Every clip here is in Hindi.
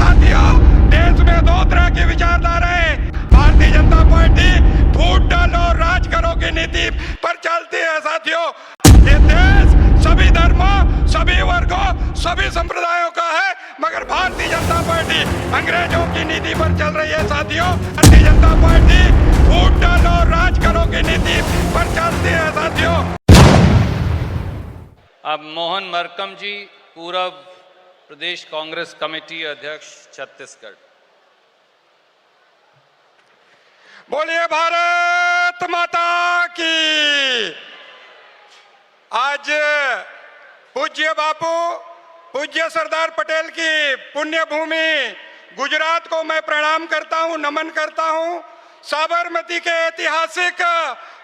साथियों, देश में दो तरह की विचारधारा है। भारतीय जनता पार्टी फूट डालो राज करो की नीति पर चलती है। साथियों, ये देश सभी धर्मों, सभी वर्गों, सभी संप्रदायों का है, मगर भारतीय जनता पार्टी अंग्रेजों की नीति पर चल रही है। साथियों, भारतीय जनता पार्टी फूट डालो राज करो की नीति पर चलती है। साथियों, अब मोहन मरकम जी, पूर्व प्रदेश कांग्रेस कमेटी अध्यक्ष छत्तीसगढ़। बोलिए भारत माता की। आज पूज्य बापू, पूज्य सरदार पटेल की पुण्य भूमि गुजरात को मैं प्रणाम करता हूं, नमन करता हूं। साबरमती के ऐतिहासिक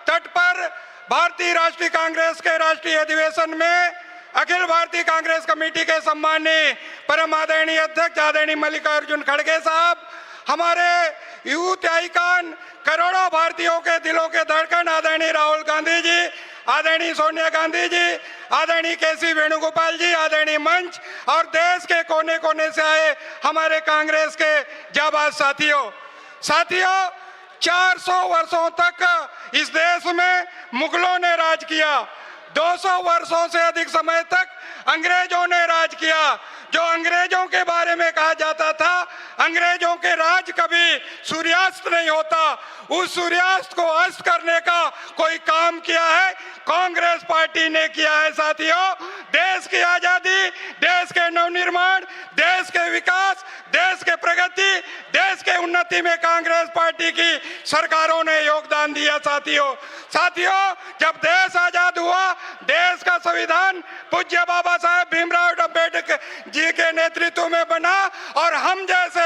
तट पर भारतीय राष्ट्रीय कांग्रेस के राष्ट्रीय अधिवेशन में अखिल भारतीय कांग्रेस कमेटी के सम्मानीय परम आदरणीय अध्यक्ष आदरणीय मल्लिकार्जुन खड़गे साहब, हमारे यूथ आइकन, करोड़ों भारतीयों के दिलों के धड़कन आदरणीय राहुल गांधी जी, आदरणीय सोनिया गांधी जी, आदरणीय केसी वेणुगोपाल जी, आदरणीय मंच और देश के कोने कोने से आए हमारे कांग्रेस के जाबाज साथियों। 400 वर्षों तक इस देश में मुगलों ने राज किया। 200 वर्षों से अधिक समय तक अंग्रेजों ने राज किया। जो अंग्रेजों के बारे में कहा जाता था, अंग्रेजों के राज कभी सूर्यास्त नहीं होता, उस सूर्यास्त को अस्त करने का कोई काम किया है, कांग्रेस पार्टी ने किया है। साथियों, देश की आजादी, देश के नवनिर्माण, देश के विकास, देश के प्रगति, देश के उन्नति में कांग्रेस पार्टी की सरकारों ने योगदान दिया। साथियों, जब देश आजाद हुआ, देश का संविधान पूज्य बाबा साहेब भीमराव अम्बेडकर जी के नेतृत्व में बना और हम जैसे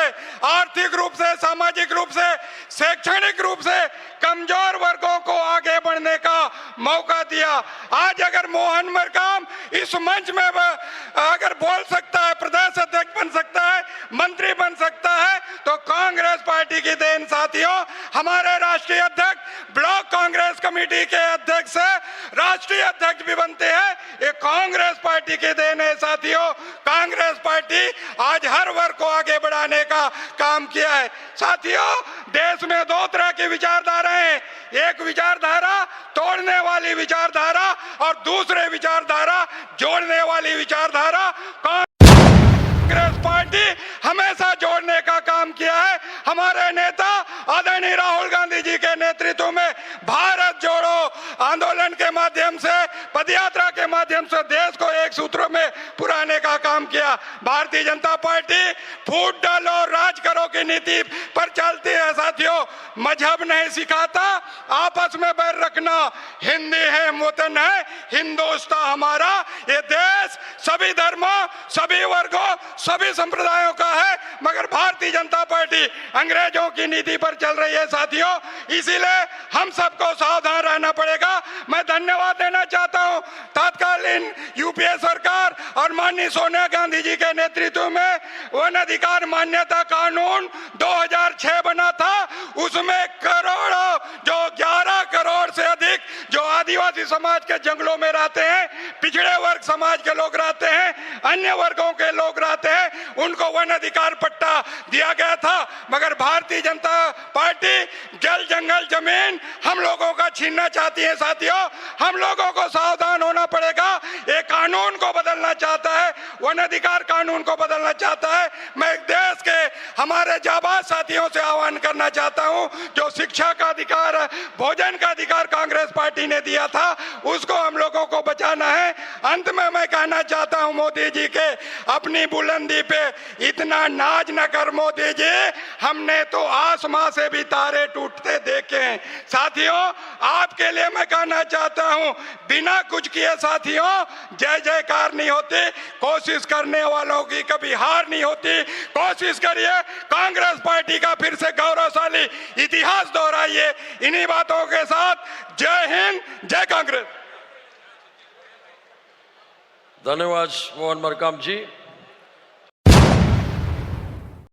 आर्थिक रूप से, सामाजिक रूप से, शैक्षणिक रूप से कमजोर वर्गों को आगे बढ़ने का मौका दिया। आज अगर मोहन मरकाम इस मंच में अगर बोल सकता है, प्रदेश अध्यक्ष बन सकता है, मंत्री बन सकता है, तो कांग्रेस पार्टी की देन। साथियों, हमारे राष्ट्रीय अध्यक्ष ब्लॉक कांग्रेस कमेटी के अध्यक्ष से राष्ट्रीय अध्यक्ष भी बनते हैं, ये कांग्रेस पार्टी की देन है। साथियों, कांग्रेस पार्टी आज हर वर्ग को आगे बढ़ाने का काम किया है। साथियों, देश में दो तरह की विचारधारा है, एक विचारधारा तोड़ने वाली विचारधारा और दूसरे विचारधारा जोड़ने वाली विचारधारा। कांग्रेस पार्टी हमेशा जोड़ने का काम किया है। हमारे नेता आदरणीय राहुल गांधी जी के नेतृत्व में भारत जोड़ो आंदोलन के माध्यम से, पदयात्रा के माध्यम से देश को एक सूत्र में पुराने का काम किया। भारतीय जनता पार्टी फूट डालो राज करो की नीति पर चलती है। साथियों, मजहब नहीं सिखाता आपस में बैर रखना, हिंदी है वतन है, हिंदुस्तान हमारा। ये देश सभी धर्मों, सभी वर्गों, सभी संप्रदायों का है, मगर भारतीय जनता पार्टी अंग्रेजों की नीति पर चल रही है। साथियों, इसीलिए हम सबको सावधान रहना पड़ेगा। मैं धन्यवाद देना चाहता हूं तत्कालीन यूपीए सरकार और माननीय सोनिया गांधी जी के नेतृत्व में वन अधिकार मान्यता कानून 2006 बना था। उसमें करोड़ों, जो 11 करोड़ से अधिक जो आदिवासी समाज के जंगलों में रहते हैं, पिछड़े वर्ग समाज के लोग रहते हैं, अन्य वर्गों के लोग रहते हैं, उनको वन अधिकार पट्टा दिया गया था। मगर भारतीय जनता पार्टी जल जंगल जमीन हम लोगों का छीनना चाहती है। साथियों, हम लोगों को सावधान होना पड़ेगा। ये कानून को बदलना चाहता है, वन अधिकार कानून को बदलना चाहता है। मैं देश के हमारे जाबाज साथियों से आह्वान करना चाहता हूं, जो शिक्षा का अधिकार, भोजन का अधिकार कांग्रेस पार्टी ने दिया था, उसको हम लोगों को बचाना है। अंत में मैं कहना चाहता हूं, मोदी जी के अपनी बुलंदी पे इतना नाज न कर मोदी जी, हमने तो आसमां से भी तारे टूटते देखे हैं। साथियों, आपके लिए मैं कहना चाहता हूं, बिना कुछ किए साथियों जय जयकार नहीं होती, कोशिश करने वालों की कभी हार नहीं होती। कोशिश करिए, कांग्रेस पार्टी का फिर से गौरवशाली इतिहास दोहराइए। इन्हीं बातों के साथ जय हिंद, जय कांग्रेस। धन्यवाद मोहन मरकाम जी।